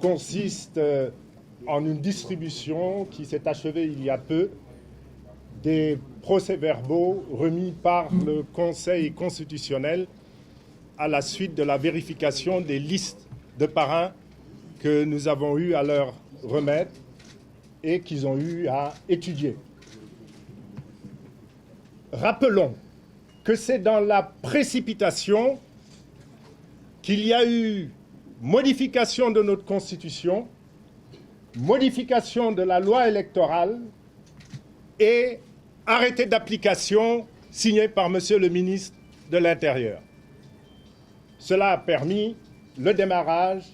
Consiste en une distribution qui s'est achevée il y a peu des procès-verbaux remis par le Conseil constitutionnel à la suite de la vérification des listes de parrains que nous avons eu à leur remettre et qu'ils ont eu à étudier. Rappelons que c'est dans la précipitation qu'il y a eu modification de notre Constitution, modification de la loi électorale et arrêté d'application signé par Monsieur le ministre de l'Intérieur. Cela a permis le démarrage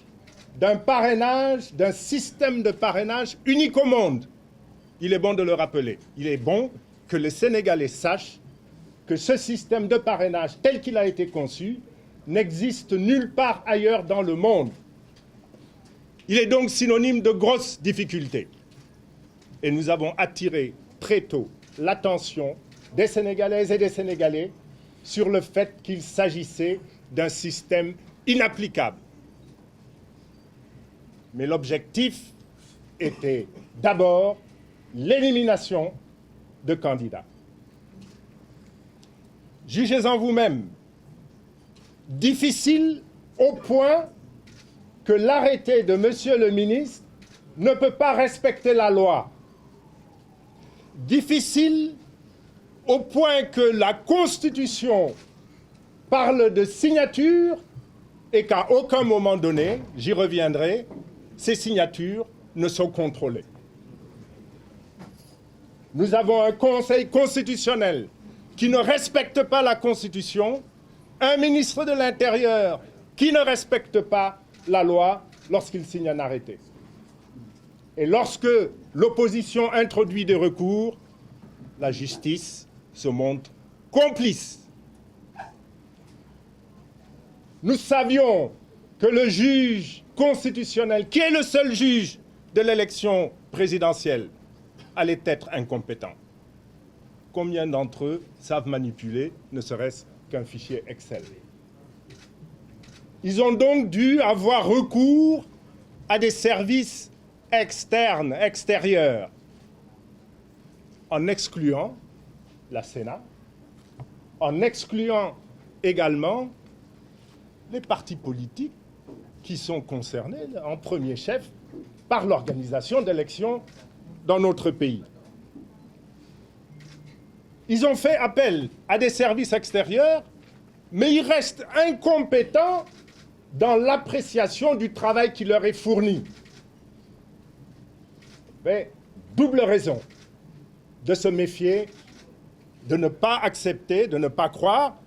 d'un parrainage, d'un système de parrainage unique au monde. Il est bon de le rappeler. Il est bon que les Sénégalais sachent que ce système de parrainage tel qu'il a été conçu n'existe nulle part ailleurs dans le monde. Il est donc synonyme de grosses difficultés. Et nous avons attiré très tôt l'attention des Sénégalaises et des Sénégalais sur le fait qu'il s'agissait d'un système inapplicable. Mais l'objectif était d'abord l'élimination de candidats. Jugez-en vous-même, difficile au point que l'arrêté de Monsieur le ministre ne peut pas respecter la loi. Difficile au point que la Constitution parle de signature et qu'à aucun moment donné, j'y reviendrai, ces signatures ne sont contrôlées. Nous avons un Conseil constitutionnel qui ne respecte pas la Constitution, un ministre de l'Intérieur qui ne respecte pas la loi lorsqu'il signe un arrêté. Et lorsque l'opposition introduit des recours, la justice se montre complice. Nous savions que le juge constitutionnel, qui est le seul juge de l'élection présidentielle, allait être incompétent. Combien d'entre eux savent manipuler, ne serait-ce qu'un fichier Excel? Ils ont donc dû avoir recours à des services externes, extérieurs, en excluant la Sénat, en excluant également les partis politiques qui sont concernés en premier chef par l'organisation d'élections dans notre pays. Ils ont fait appel à des services extérieurs, mais ils restent incompétents dans l'appréciation du travail qui leur est fourni. Mais double raison de se méfier, de ne pas accepter, de ne pas croire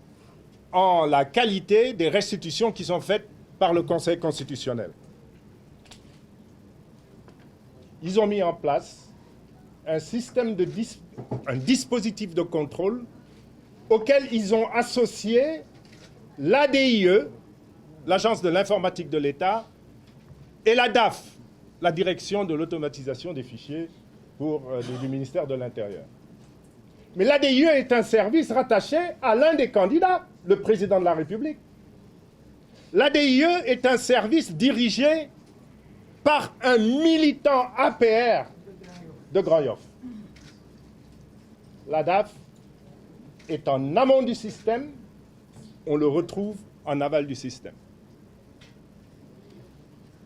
en la qualité des restitutions qui sont faites par le Conseil constitutionnel. Ils ont mis en place un système un dispositif de contrôle auquel ils ont associé l'ADIE, l'Agence de l'informatique de l'État, et la DAF, la Direction de l'automatisation des fichiers du ministère de l'Intérieur. Mais l'ADIE est un service rattaché à l'un des candidats, le président de la République. L'ADIE est un service dirigé par un militant APR de Grand-Yoff. La DAF est en amont du système, on le retrouve en aval du système.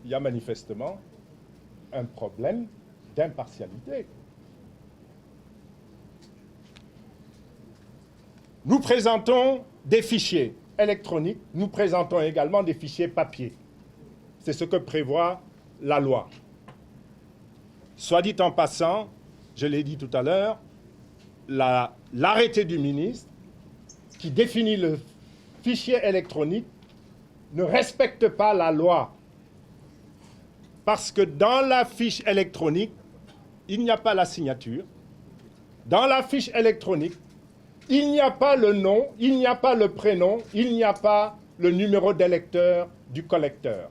Il y a manifestement un problème d'impartialité. Nous présentons des fichiers électroniques, nous présentons également des fichiers papier. C'est ce que prévoit la loi. Soit dit en passant, je l'ai dit tout à l'heure, l'arrêté du ministre qui définit le fichier électronique ne respecte pas la loi. Parce que dans la fiche électronique, il n'y a pas la signature. Dans la fiche électronique, il n'y a pas le nom, il n'y a pas le prénom, il n'y a pas le numéro d'électeur du collecteur.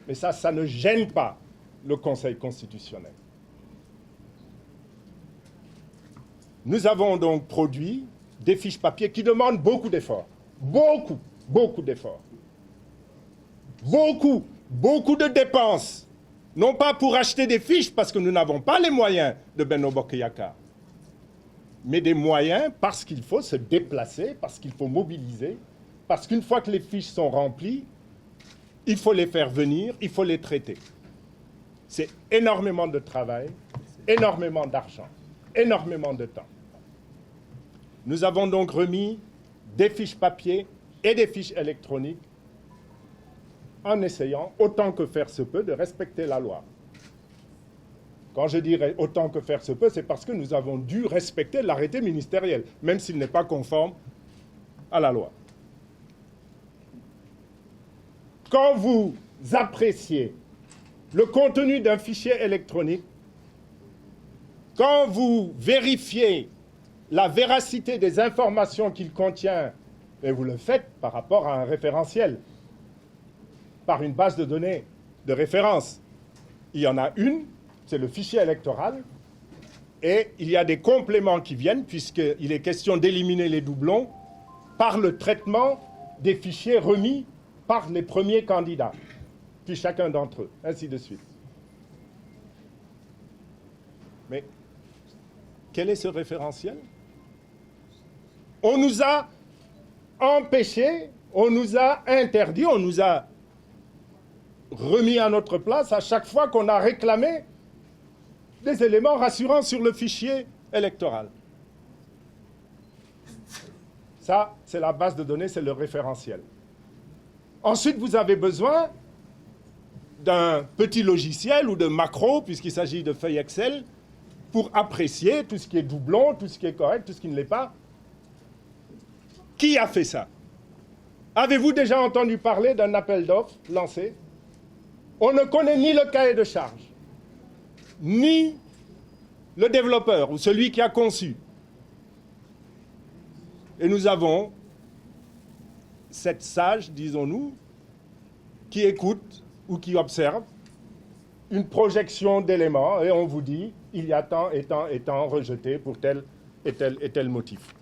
Mais ça ne gêne pas le Conseil constitutionnel. Nous avons donc produit des fiches papier qui demandent beaucoup d'efforts. Beaucoup d'efforts. Beaucoup de dépenses. Non pas pour acheter des fiches parce que nous n'avons pas les moyens de Benno Bokk Yakaar, mais des moyens parce qu'il faut se déplacer, parce qu'il faut mobiliser, parce qu'une fois que les fiches sont remplies, il faut les faire venir, il faut les traiter. C'est énormément de travail, énormément d'argent, énormément de temps. Nous avons donc remis des fiches papier et des fiches électroniques en essayant, autant que faire se peut, de respecter la loi. Quand je dirais autant que faire se peut, c'est parce que nous avons dû respecter l'arrêté ministériel, même s'il n'est pas conforme à la loi. Quand vous appréciez le contenu d'un fichier électronique, quand vous vérifiez la véracité des informations qu'il contient, et vous le faites par rapport à un référentiel, par une base de données de référence. Il y en a une, c'est le fichier électoral, et il y a des compléments qui viennent, puisqu'il est question d'éliminer les doublons, par le traitement des fichiers remis par les premiers candidats, puis chacun d'entre eux, ainsi de suite. Mais quel est ce référentiel? On nous a empêchés, on nous a interdit, on nous a remis à notre place à chaque fois qu'on a réclamé des éléments rassurants sur le fichier électoral. Ça, c'est la base de données, c'est le référentiel. Ensuite, vous avez besoin d'un petit logiciel ou de macro, puisqu'il s'agit de feuilles Excel, pour apprécier tout ce qui est doublon, tout ce qui est correct, tout ce qui ne l'est pas. Qui a fait ça? Avez-vous déjà entendu parler d'un appel d'offres lancé? On ne connaît ni le cahier de charge, ni le développeur ou celui qui a conçu. Et nous avons cette sage, disons-nous, qui écoute ou qui observe une projection d'éléments et on vous dit il y a tant et tant et tant rejeté pour tel et tel et tel motif.